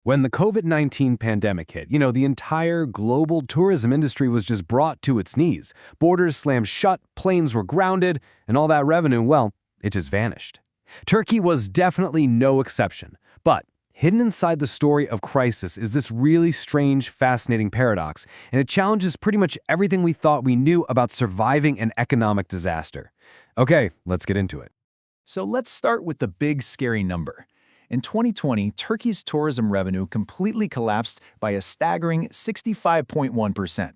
When the COVID-19 pandemic hit, the entire global tourism industry was just brought to its knees. Borders slammed shut, planes were grounded, and all that revenue, well, it just vanished. Turkey was definitely no exception. But hidden inside the story of crisis is this really strange, fascinating paradox, and it challenges pretty much everything we thought we knew about surviving an economic disaster. Okay, let's get into it. So let's start with the big, scary number. In 2020, Turkey's tourism revenue completely collapsed by a staggering 65.1%.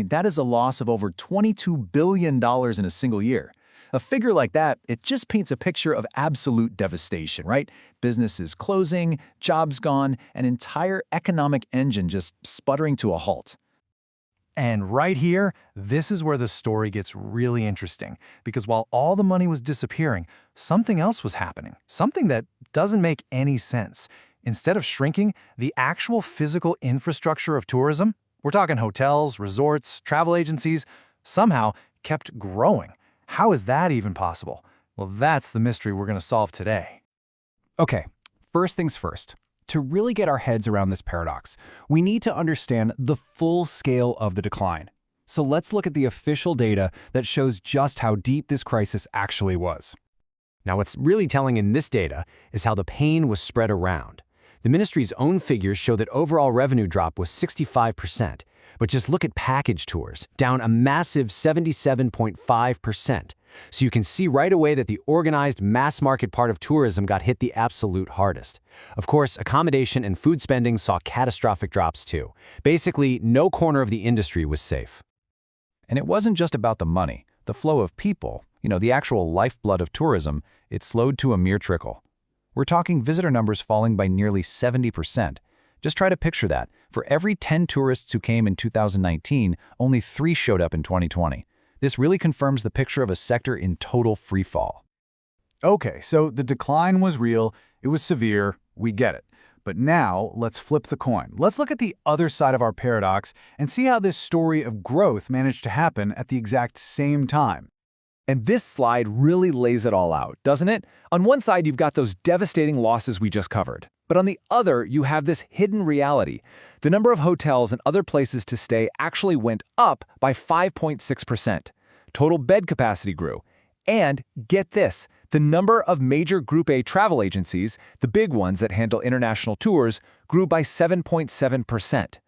That is a loss of over $22 billion in a single year. A figure like that, it just paints a picture of absolute devastation, right? Businesses closing, jobs gone, an entire economic engine just sputtering to a halt. And right here, this is where the story gets really interesting, because while all the money was disappearing, something else was happening, something that doesn't make any sense. Instead of shrinking, the actual physical infrastructure of tourism, we're talking hotels, resorts, travel agencies, somehow kept growing. How is that even possible? Well, that's the mystery we're going to solve today. Okay, first things first. To really get our heads around this paradox, we need to understand the full scale of the decline. So let's look at the official data that shows just how deep this crisis actually was. Now, what's really telling in this data is how the pain was spread around. The ministry's own figures show that overall revenue drop was 65%, but just look at package tours, down a massive 77.5%. So you can see right away that the organized mass market part of tourism got hit the absolute hardest. Of course, accommodation and food spending saw catastrophic drops too. Basically, no corner of the industry was safe. And it wasn't just about the money. The flow of people, the actual lifeblood of tourism, it slowed to a mere trickle. We're talking visitor numbers falling by nearly 70%. Just try to picture that. For every 10 tourists who came in 2019, only 3 showed up in 2020. This really confirms the picture of a sector in total freefall. Okay, so the decline was real, it was severe, we get it. But now, let's flip the coin. Let's look at the other side of our paradox and see how this story of growth managed to happen at the exact same time. And this slide really lays it all out, doesn't it? On one side, you've got those devastating losses we just covered. But on the other, you have this hidden reality. The number of hotels and other places to stay actually went up by 5.6%. Total bed capacity grew. And get this, the number of major Group A travel agencies, the big ones that handle international tours, grew by 7.7%.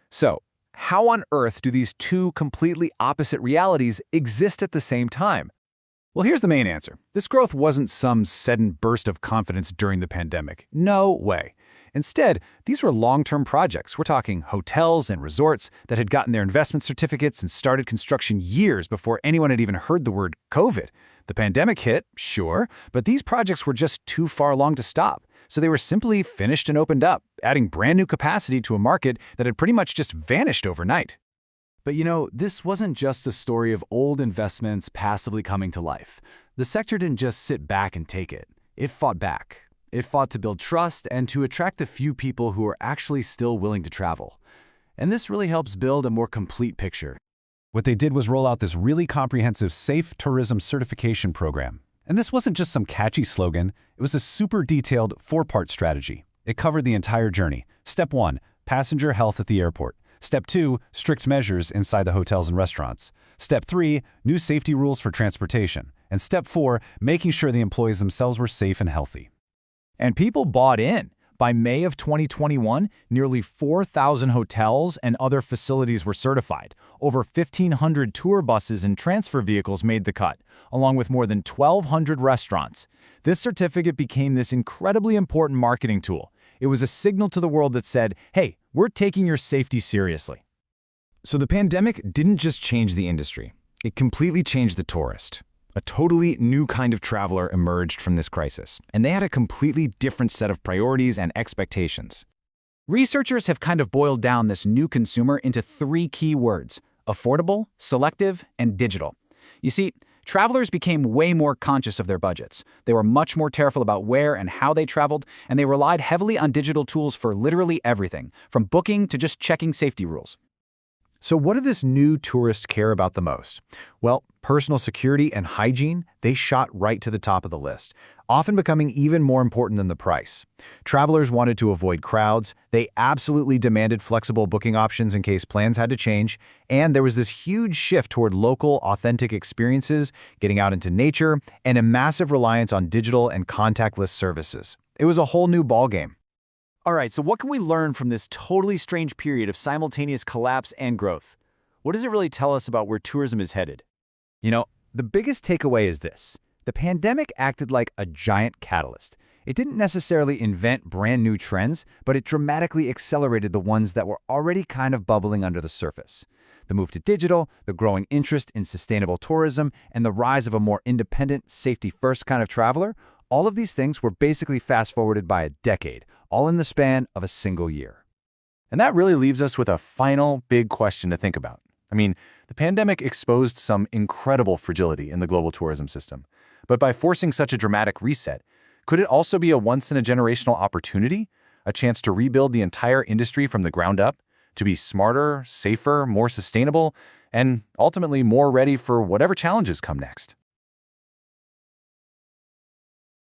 So, how on earth do these two completely opposite realities exist at the same time? Well, here's the main answer. This growth wasn't some sudden burst of confidence during the pandemic. No way. Instead, these were long-term projects. We're talking hotels and resorts that had gotten their investment certificates and started construction years before anyone had even heard the word COVID. The pandemic hit, sure, but these projects were just too far along to stop. So they were simply finished and opened up, adding brand new capacity to a market that had pretty much just vanished overnight. But this wasn't just a story of old investments passively coming to life. The sector didn't just sit back and take it. It fought back. It fought to build trust and to attract the few people who are actually still willing to travel. And this really helps build a more complete picture. What they did was roll out this really comprehensive Safe Tourism Certification program. And this wasn't just some catchy slogan. It was a super detailed 4-part strategy. It covered the entire journey. Step 1, passenger health at the airport. Step 2, strict measures inside the hotels and restaurants. Step 3, new safety rules for transportation. And Step 4, making sure the employees themselves were safe and healthy. And people bought in. By May of 2021, nearly 4,000 hotels and other facilities were certified. Over 1,500 tour buses and transfer vehicles made the cut, along with more than 1,200 restaurants. This certificate became this incredibly important marketing tool. It was a signal to the world that said, hey, we're taking your safety seriously. So the pandemic didn't just change the industry. It completely changed the tourist. A totally new kind of traveler emerged from this crisis, and they had a completely different set of priorities and expectations. Researchers have kind of boiled down this new consumer into 3 key words: affordable, selective, and digital. You see, travelers became way more conscious of their budgets. They were much more careful about where and how they traveled, and they relied heavily on digital tools for literally everything, from booking to just checking safety rules. So what do this new tourists care about the most? Well, personal security and hygiene, they shot right to the top of the list, often becoming even more important than the price. Travelers wanted to avoid crowds, they absolutely demanded flexible booking options in case plans had to change, and there was this huge shift toward local, authentic experiences, getting out into nature, and a massive reliance on digital and contactless services. It was a whole new ballgame. All right, so what can we learn from this totally strange period of simultaneous collapse and growth? What does it really tell us about where tourism is headed? You know, the biggest takeaway is this. The pandemic acted like a giant catalyst. It didn't necessarily invent brand new trends, but it dramatically accelerated the ones that were already kind of bubbling under the surface. The move to digital, the growing interest in sustainable tourism, and the rise of a more independent, safety-first kind of traveler, all of these things were basically fast-forwarded by a decade, all in the span of a single year. And that really leaves us with a final big question to think about. I mean, the pandemic exposed some incredible fragility in the global tourism system. But by forcing such a dramatic reset, could it also be a once-in-a-generational opportunity? A chance to rebuild the entire industry from the ground up? To be smarter, safer, more sustainable, and ultimately more ready for whatever challenges come next?